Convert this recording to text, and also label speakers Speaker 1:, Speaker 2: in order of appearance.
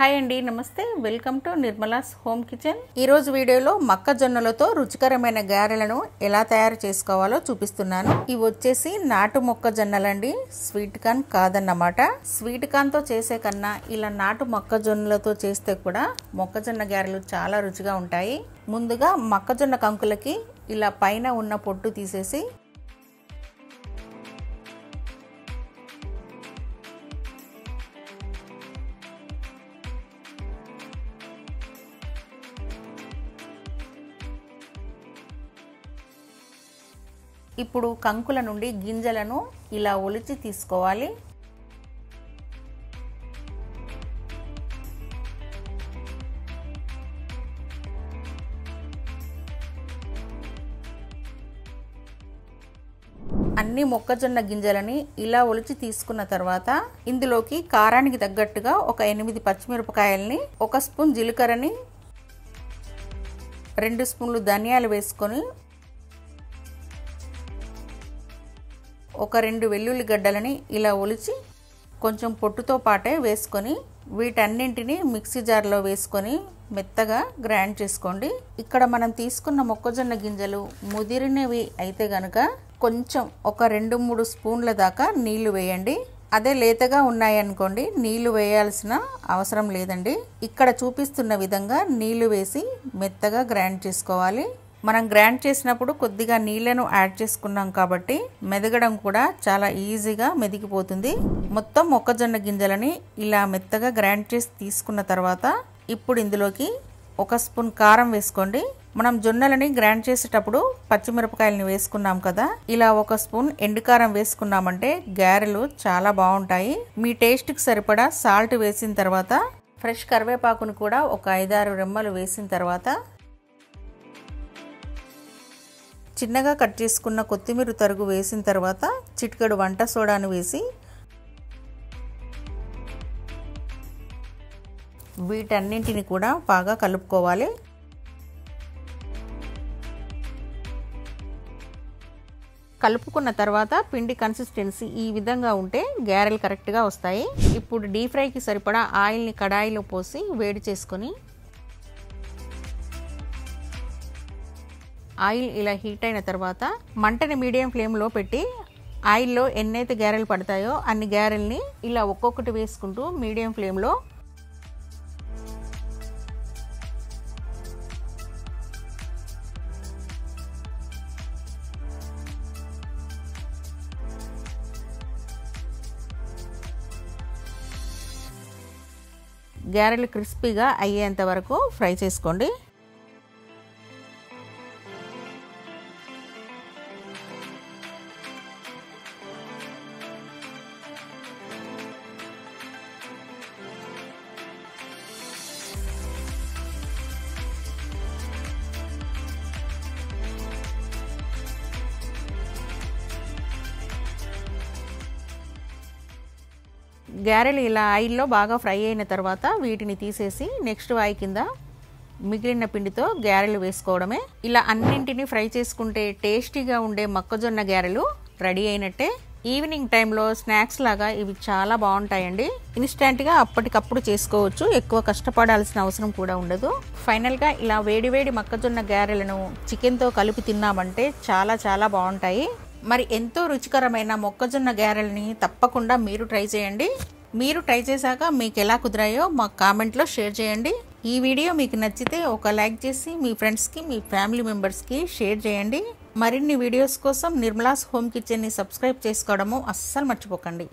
Speaker 1: Hi అండి, నమస్తే. Welcome to Nirmala's home kitchen. ఈరోజు వీడియోలో మొక్కజొన్నలతో రుచికరమైన గారెలను ఎలా తయారు చేసుకోవాలో చూపిస్తున్నాను. ఇవి వచ్చేసి నాటు మొక్కజొన్నలండి, స్వీట్ కార్న్ కాదన్నమాట. స్వీట్ కార్న్తో చేసే కన్నా ఇలా నాటు మొక్కజొన్నలతో చేస్తే కూడా మొక్కజొన్న గారెలు చాలా రుచిగా ఉంటాయి. ముందుగా మొక్కజొన్న కంకులకి ఇలా పైన ఉన్న పొట్టు తీసేసి ఇప్పుడు కంకుల నుండి గింజలను ఇలా ఒలిచి తీసుకోవాలి. అన్ని మొక్కజొన్న గింజలని ఇలా ఒలిచి తీసుకున్న తర్వాత ఇందులోకి కారానికి తగ్గట్టుగా ఒక 8 పచ్చిమిరపకాయల్ని, 1 స్పూన్ జీలకర్రని, 2 స్పూన్లు ధనియాలు వేసుకొని ఒక 2 వెల్లుల్లి గడ్డలని ఇలా ఒలిచి కొంచెం పొట్టుతో పాటే వేసుకొని వీటన్నింటినీ మిక్సీ జార్లో వేసుకొని మెత్తగా గ్రైండ్ చేసుకోండి. ఇక్కడ మనం తీసుకున్న మొక్కజొన్న గింజలు ముదిరినవి అయితే గనుక కొంచెం ఒక 2-3 స్పూన్ల దాకా నీళ్లు వేయండి. అదే లేతగా ఉన్నాయనుకోండి నీళ్లు వేయాల్సిన అవసరం లేదండి. ఇక్కడ చూపిస్తున్న విధంగా నీళ్లు వేసి మెత్తగా గ్రైండ్ చేసుకోవాలి. మనం గ్రైండ్ చేసినప్పుడు కొద్దిగా నీళ్లను యాడ్ చేసుకున్నాం కాబట్టి మెదగడం కూడా చాలా ఈజీగా మెదిగిపోతుంది. మొత్తం మొక్కజొన్న గింజలని ఇలా మెత్తగా గ్రైండ్ చేసి తీసుకున్న తర్వాత ఇప్పుడు ఇందులోకి 1 స్పూన్ కారం వేసుకోండి. మనం జొన్నలని గ్రైండ్ చేసేటప్పుడు పచ్చిమిరపకాయలని వేసుకున్నాం కదా, ఇలా 1 స్పూన్ ఎండుకారం వేసుకున్నామంటే గారెలు చాలా బాగుంటాయి. మీ టేస్ట్కి సరిపడా సాల్ట్ వేసిన తర్వాత ఫ్రెష్ కరివేపాకును కూడా ఒక 5-6 రెమ్మలు వేసిన తర్వాత చిన్నగా కట్ చేసుకున్న కొత్తిమీర తరుగు వేసిన తర్వాత చిటికెడు వంట సోడాను వేసి వీటన్నింటిని కూడా బాగా కలుపుకోవాలి. కలుపుకున్న తర్వాత పిండి కన్సిస్టెన్సీ ఈ విధంగా ఉంటే గారెలు కరెక్ట్గా వస్తాయి. ఇప్పుడు డీప్ ఫ్రైకి సరిపడా ఆయిల్ని కడాయిలో పోసి వేడి చేసుకొని ఆయిల్ ఇలా హీట్ అయిన తర్వాత మంటని మీడియం ఫ్లేమ్లో పెట్టి ఆయిల్లో ఎన్నైతే గారెలు పడతాయో అన్ని గారెల్ని ఇలా ఒక్కొక్కటి వేసుకుంటూ మీడియం ఫ్లేమ్లో గారెలు క్రిస్పీగా అయ్యేంత వరకు ఫ్రై చేసుకోండి. గారెలు ఇలా ఆయిల్లో బాగా ఫ్రై అయిన తర్వాత వీటిని తీసేసి నెక్స్ట్ వాయి కింద మిగిలిన పిండితో గారెలు వేసుకోవడమే. ఇలా అన్నింటినీ ఫ్రై చేసుకుంటే టేస్టీగా ఉండే మొక్కజొన్న గారెలు రెడీ అయినట్టే. ఈవినింగ్ టైంలో స్నాక్స్ లాగా ఇవి చాలా బాగుంటాయండి. ఇన్స్టెంట్గా అప్పటికప్పుడు చేసుకోవచ్చు, ఎక్కువ కష్టపడాల్సిన అవసరం కూడా ఉండదు. ఫైనల్గా ఇలా వేడివేడి మొక్కజొన్న గారెలను చికెన్తో కలిపి తిన్నామంటే చాలా చాలా బాగుంటాయి. మరి ఎంతో రుచికరమైన మొక్కజొన్న గారెల్ని తప్పకుండా మీరు ట్రై చేయండి. మీరు ట్రై చేశాక మీకు ఎలా కుదిరాయో మాకు కామెంట్లో షేర్ చేయండి. ఈ వీడియో మీకు నచ్చితే ఒక లైక్ చేసి మీ ఫ్రెండ్స్కి, మీ ఫ్యామిలీ మెంబర్స్కి షేర్ చేయండి. మరిన్ని వీడియోస్ కోసం నిర్మలాస్ హోమ్ కిచెన్ని సబ్స్క్రైబ్ చేసుకోవడము అస్సలు మర్చిపోకండి.